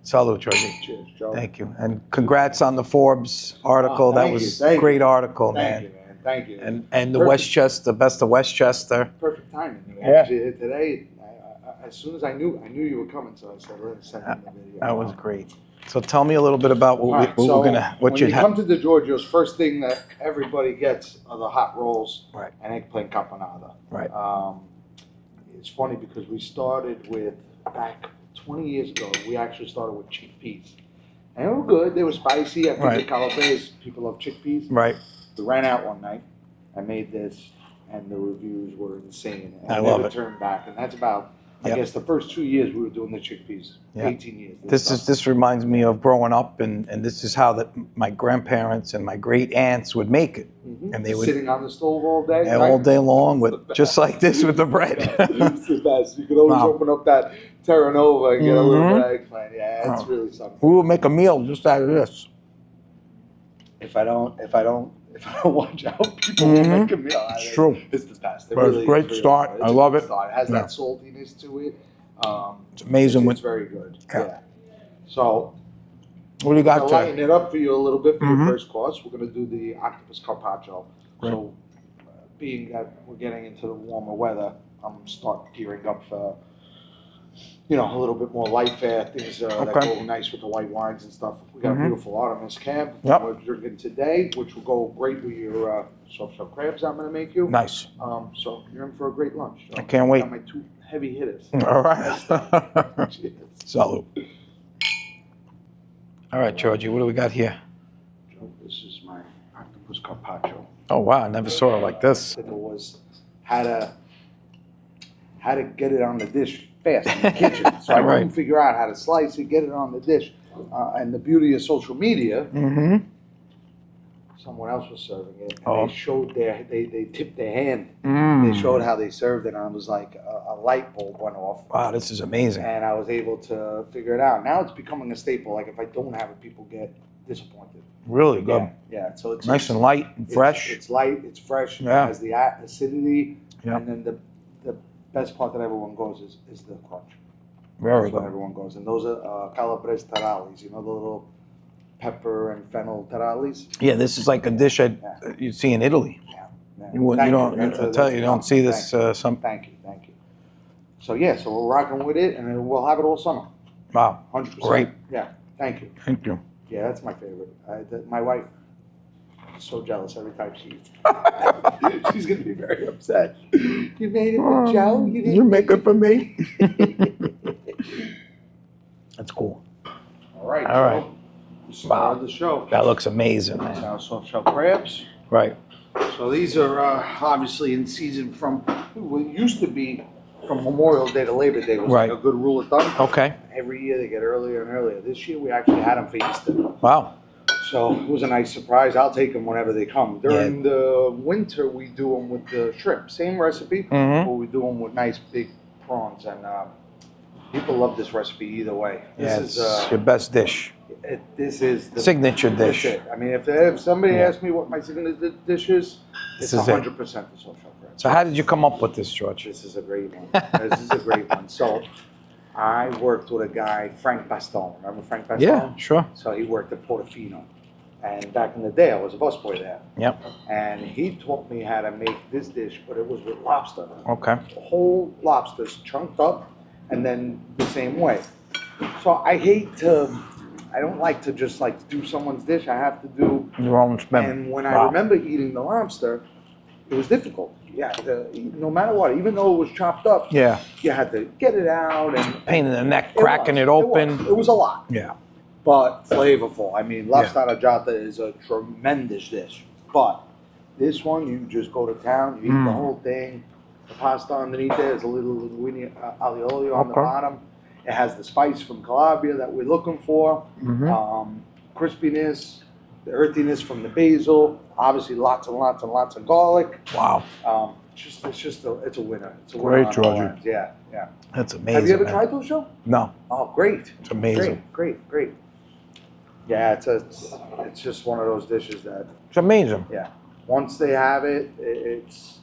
Salute, Giorgio. Cheers, Joe. Thank you. And congrats on the Forbes article. That was a great article, man. Thank you, man. Thank you. And the Westchester, best of Westchester. Perfect timing. Yeah. Actually, today, as soon as I knew you were coming, so I said, let's send in the video. That was great. So tell me a little bit about what we're gonna. When you come to the Giorgios, first thing that everybody gets are the hot rolls and eggplant caponata. Right. It's funny because we started with, back 20 years ago, we actually started with chickpeas. And they were good. They were spicy. I think the Calabrian, people love chickpeas. Right. We ran out one night. I made this, and the reviews were insane. And I love it. Turned back, and that's about. I guess the first 2 years we were doing the chickpeas. 18 years. This reminds me of growing up, and this is how my grandparents and my great aunts would make it, and they would sitting on the stove all day, all day long with just like this with the bread. It's the best. You could always open up that Terra Nova and get a little bit of eggplant. Yeah, it's really something. We will make a meal just out of this. If I don't watch out, people will make a meal. It's true. It's the best. It's a great start. I love it. It has that saltiness to it. It's amazing. It's very good. Yeah. So, what do you got? To lighten it up for you a little bit for your first course, we're going to do the octopus carpaccio. Right. So, being that we're getting into the warmer weather, I'm start gearing up for, a little bit more light fare, things that go nice with the white wines and stuff. We got a beautiful Artemis cab we're drinking today, which will go great with your soft shell crabs I'm going to make you. Nice. So you're in for a great lunch. So I can't wait. Got my 2 heavy hitters. All right. Salute. All right, Giorgio, what do we got here? Joe, this is my octopus carpaccio. Oh, wow. I never saw it like this. It was how to get it on the dish fast in the kitchen. So I couldn't figure out how to slice it, get it on the dish. And the beauty of social media, someone else was serving it. And they showed they tipped their hand. They showed how they served it, and it was like a light bulb went off. Wow, this is amazing. And I was able to figure it out. Now it's becoming a staple. Like if I don't have it, people get disappointed. Really good. Yeah. So it's nice and light and fresh. It's light, it's fresh, it has the acidity, and then the best part that everyone goes is the crunch. Very good. That's what everyone goes. And those are Calabrese tarallis, the little pepper and fennel tarallis. Yeah, this is like a dish you see in Italy. Yeah. You don't see this. Thank you. So we're rocking with it, and then we'll have it all summer. Wow. 100%. Great. Yeah. Thank you. Thank you. Yeah, that's my favorite. My wife is so jealous every time she eats. She's going to be very upset. You made it for Joe? You make it for me? That's cool. All right. Start the show. That looks amazing, man. Our soft shell crabs. Right. So these are obviously in season from what used to be from Memorial Day to Labor Day was like a good rule of thumb. Okay. Every year they get earlier and earlier. This year we actually had them for Easter. Wow. So it was a nice surprise. I'll take them whenever they come. During the winter we do them with the shrimp. Same recipe, but we do them with nice big prawns. And people love this recipe either way. This is your best dish. This is the signature dish. That's it. I mean, if somebody asks me what my signature dish is, it's 100% the soft shell crab. So how did you come up with this, George? This is a great one. So I worked with a guy, Frank Bastone. Remember Frank Bastone? Yeah, sure. So he worked at Portofino. And back in the day, I was a busboy there. Yep. And he taught me how to make this dish, but it was with lobster. Okay. Whole lobsters chunked up, and then the same way. So I don't like to just like do someone's dish. I have to do your own spin. And when I remember eating the lobster, it was difficult. Yeah, no matter what, even though it was chopped up, you had to get it out and pain in the neck, cracking it open. It was a lot. Yeah, but flavorful. I mean, lobster arrabbiata is a tremendous dish. But this one, you just go to town, you eat the whole thing. The pasta underneath there is a little linguine aglio olio on the bottom. It has the spice from Calabria that we're looking for. Crispiness, the earthiness from the basil. Obviously, lots and lots and lots of garlic. Wow. It's a winner. It's a winner. Great, Georgia. Yeah. That's amazing. Have you ever tried those, Joe? No. Oh, great. It's amazing. Great. Yeah, it's just one of those dishes that. It's amazing. Yeah. Once they have it, it's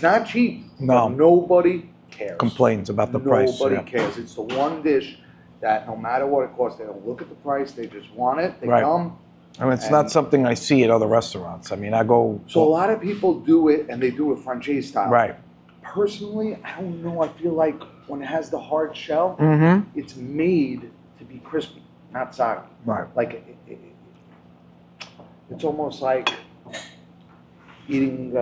not cheap. No. Nobody cares. Complains about the price. Nobody cares. It's the one dish that no matter what it costs, they don't look at the price. They just want it. They Right. come. And it's not something I see at other restaurants. I mean, I go. So a lot of people do it, and they do it franchise style. Right. Personally, I don't know. I feel like when it has the hard shell, it's made to be crispy, not soggy. Right. Like it's almost like eating.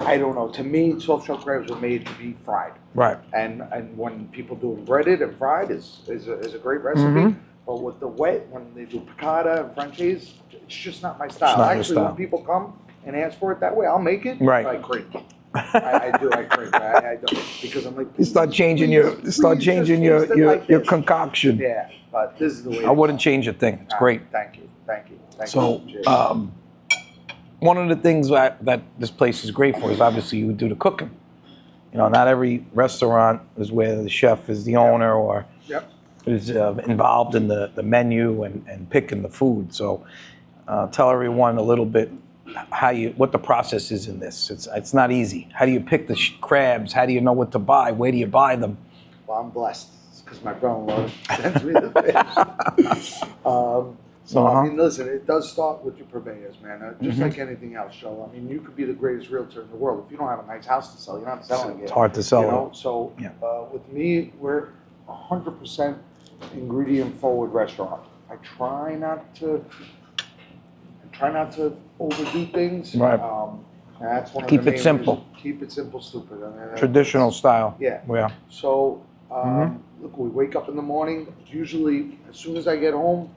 I don't know. To me, soft shell crabs were made to be fried. Right. And when people do them breaded and fried is a great recipe. But with the wet, when they do piccata and franchise, it's just not my style. Not your Actually, style. when people come and ask for it that way, I'll make it. Right. I cringe. I do. I cringe. I don't, because I'm like, You start changing your concoction. Yeah, but this is the way. I wouldn't change a thing. It's great. Thank you. So, Cheers. one of the things that this place is great for is obviously you do the cooking. You know, not every restaurant is where the chef is the owner or is involved in the menu and picking the food. So, tell everyone a little bit what the process is in this. It's not easy. How do you pick the crabs? How do you know what to buy? Where do you buy them? Well, I'm blessed because my brother-in-law sends me the fish. So, I mean, listen, it does start with your purveyors, man. Just like anything else, Joe. I mean, you could be the greatest realtor in the world. If you don't have a nice house to sell, you're not selling it. It's hard to sell. You know? So, with me, we're 100% ingredient-forward restaurant. I try not to overdo things. Right. And that's one of Keep the it main simple. reasons. Keep it simple, stupid. I mean, Traditional style. Yeah. Yeah. So, look, we wake up in the morning. Usually, as soon as I get home,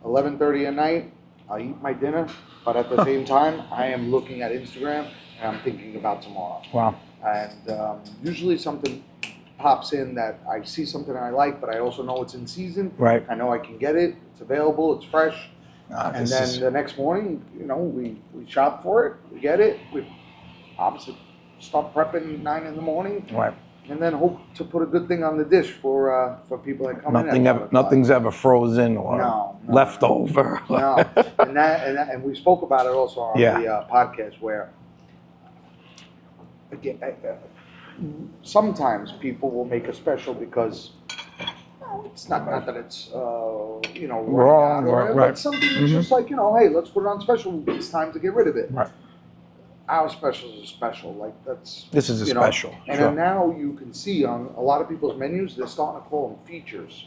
11:30 at night, I'll eat my dinner. But at the same time, I am looking at Instagram and I'm thinking about tomorrow. Wow. And usually something pops in that I see something I like, but I also know it's in season. Right. I know I can get it. It's available. It's fresh. And then the next morning, you know, we shop for it. We get it. We obviously start prepping 9 in the morning. Right. And then hope to put a good thing on the dish for people that come in. Nothing's ever frozen or left over. No, and we spoke about it also on the podcast where, again, sometimes people will make a special because it's not that it's wrong or right. But something is just like, hey, let's put it on special. It's time to get rid of it. Right. Our specials are special. Like this is a special. And then now you can see on a lot of people's menus, they're starting to call them features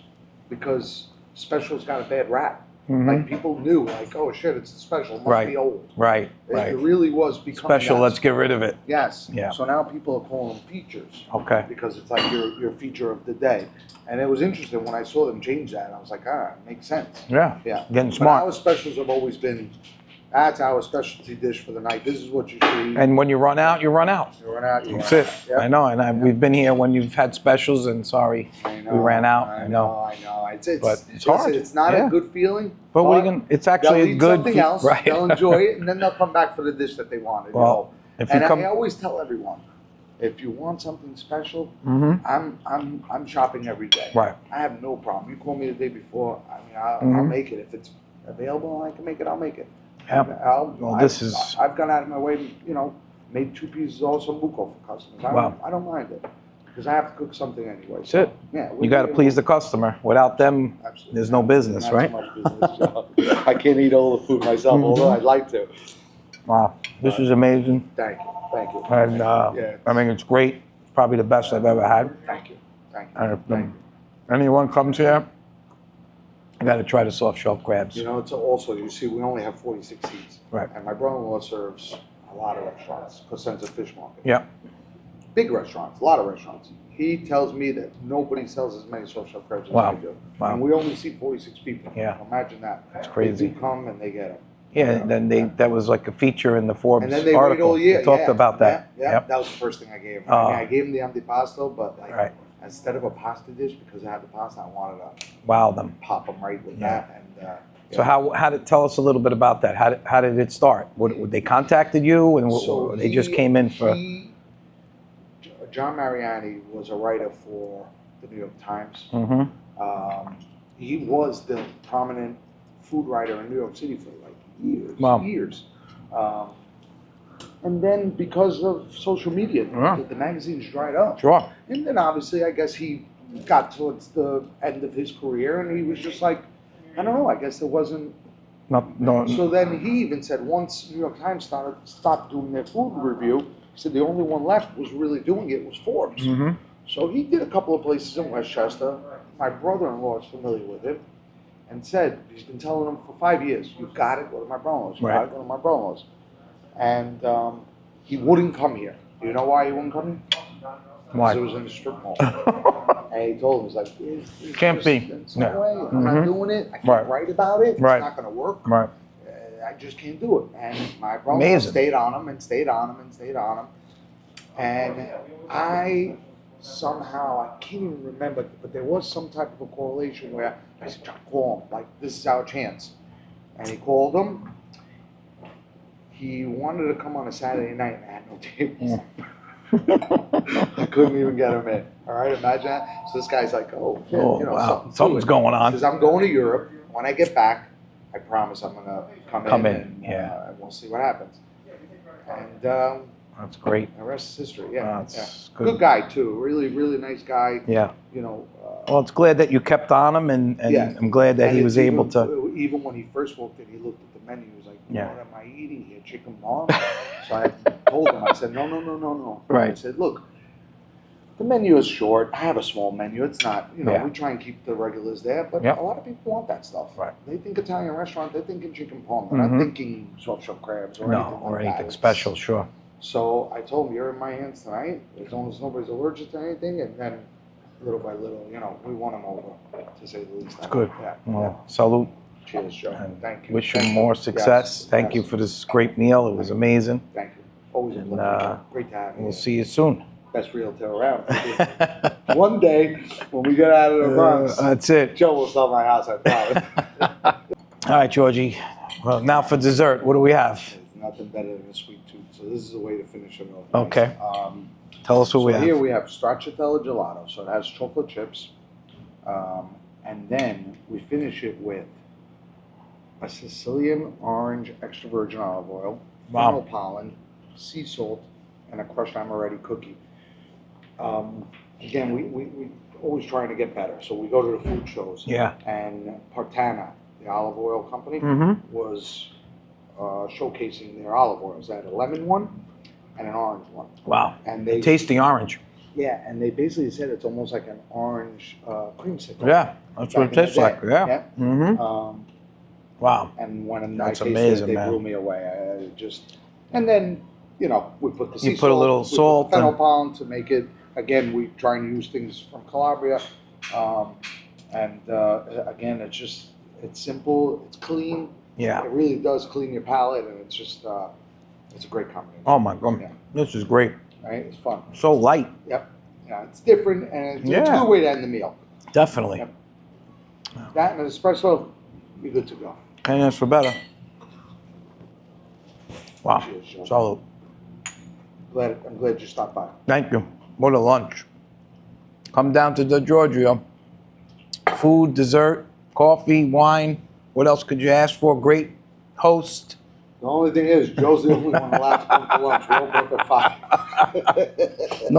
because specials got a bad rap. Like people knew, like, oh shit, it's the special. It must be old. Right. It really was becoming special. Let's get rid of it. Yes. Yeah. So now people are calling them features. Okay. Because it's like your feature of the day. And it was interesting when I saw them change that. I was like, it makes sense. Yeah. Yeah. Getting smart. But our specials have always been, that's our specialty dish for the night. This is what you should eat. And when you run out, you run out. You run out. That's it. Yep. I know. And we've been here when you've had specials, and sorry, we ran out. I know. But it's hard. It's not a good feeling. But what are you gonna? It's actually they'll eat good. Something else. Right. They'll enjoy it, and then they'll come back for the dish that they wanted. Well, if you come, I always tell everyone, if you want something special, I'm shopping every day. Right. I have no problem. You call me the day before. I mean, I'll make it if it's available and I can make it. I'll make it. Yeah. I've gone out of my way, made 2 pieces of sambuco for customers. I don't mind it because I have to cook something anyway. That's it. Yeah, you got to please the customer. Without them, there's no business, Not right? so much business, so I can't eat all the food myself, although I'd like to. Wow, this is amazing. Thank you. And I mean, it's great. It's probably the best I've ever had. Thank you. And if anyone comes here, you got to try the soft shell crabs. It's also, you see, we only have 46 seats. Right. And my brother-in-law serves a lot of restaurants, Cosenza Fish Market. Yeah. Big restaurants, a lot of restaurants. He tells me that nobody sells as many soft shell crabs as I do. Wow. And we only see 46 people. Yeah. Imagine that. That's crazy. They do come and they get them. Yeah, and then that was like a feature in the Forbes and then they article. Wait all year. They talked about that. Yeah, Yep. That was the first thing I gave him. I gave him the antipasto, but instead of a pasta dish, because I had the pasta, I wanted to wow them. Pop them right with that. And so how did tell us a little bit about that? How did it start? Would they contacted you, and they just came in for? John Mariani was a writer for the New York Times. He was the prominent food writer in New York City for like years. And then because of social media, the magazines dried up. Sure. And then obviously, I guess he got towards the end of his career, and he was just like, I don't know, I guess there wasn't. No. So then he even said once New York Times stopped doing their food review, he said the only one left was really doing it was Forbes. Mm-hmm. So he did a couple of places in Westchester. My brother-in-law is familiar with him, and said he's been telling him for 5 years, "You got to go to my brother-in-law's. You got to go to my brother-in-law's." And he wouldn't come here. Do you know why he wouldn't come here? Why? Because it was in the strip mall. And he told him, he's like, it's Can't just, be. It's no way. I'm not doing it. I can't Right. write about it. It's Right. not going to work. Right. I just can't do it. And my brother Amazing. stayed on him and stayed on him and stayed on him. And I somehow, I can't even remember, but there was some type of a correlation where I said, John, call him. Like, this is our chance. And he called him. He wanted to come on a Saturday night and I had no tables. I couldn't even get him in. All right, imagine that. So this guy's like, oh, shit, Oh, you know, wow. Something's going on. He says, I'm going to Europe. When I get back, I promise I'm going to come in. And, yeah. we'll see what happens. And That's great. the rest is history. Yeah, That's yeah. Good guy too. Really, really nice guy. Yeah. You know. Well, it's glad that you kept on him, and Yeah. I'm glad that and he was it's able even, to. Even when he first walked in, he looked at the menu. He was like, Yeah. "What am I eating here? Chicken parm?" So I told him. I said, "No." Right. I said, "Look, the menu is short. I have a small menu. It's not, you know, Yeah. we try and keep the regulars there, but Yep. a lot of people want that stuff. Right. They think Italian restaurant. They're thinking chicken parm. They're not thinking soft shell crabs or anything like anything that. special, sure. So I told him, you're in my hands tonight, as long as nobody's allergic to anything, and then little by little, you know, we won him over, to say the least. It's good. Yeah. Well, salute. Cheers, Joe. And Thank you. Wish you Thank more you. success. Yes, Thank you yes. for this great meal. It was amazing. Thank you. Always a And, pleasure. Great to have you. We'll see you soon. Best realtor around. One day, when we get out of the Bronx, That's it. Joe will sell my house, I promise. All right, Georgie. Well, now for dessert, what do we have? There's nothing better than a sweet tooth, so this is a way to finish it off. Okay. Nice. Tell us what we have. Here we have stracciatella gelato, so it has chocolate chips, and then we finish it with a Sicilian orange extra virgin olive oil, Wow. fennel pollen, sea salt, and a crushed amaretti cookie. Again, we always trying to get better, so we go to the food shows. Yeah. And Partana, the olive oil company, Mm-hmm. was showcasing their olive oils. They had a lemon one and an orange one. Wow. And they Tasty orange. yeah, and they basically said it's almost like an orange creamsicle. Yeah, that's what it Back in the tastes like. day. Yeah. Mm-hmm. Wow. And when That's I tasted amazing, it, they man. blew me away. And then, you know, we put the sea You put a salt, little we put salt the fennel and- pollen to make it. Again, we try and use things from Calabria. Again, it's simple, it's clean. Yeah. It really does clean your palate, and it's just, it's a great combination. Oh my God. Yeah. This is great. Right? It's fun. So light. Yep. Yeah, it's different, and it's a Yeah. good way to end the meal. Definitely. Yep. That and an espresso, you're good to go. And that's for better. Wow. Cheers, Joe. Salute. I'm glad you stopped by. Thank you. What a lunch. Come down to the Giorgio. Food, dessert, coffee, wine. What else could you ask for? Great host. The only thing is, Joe's the only one allowed to come to lunch. We open up at 5. No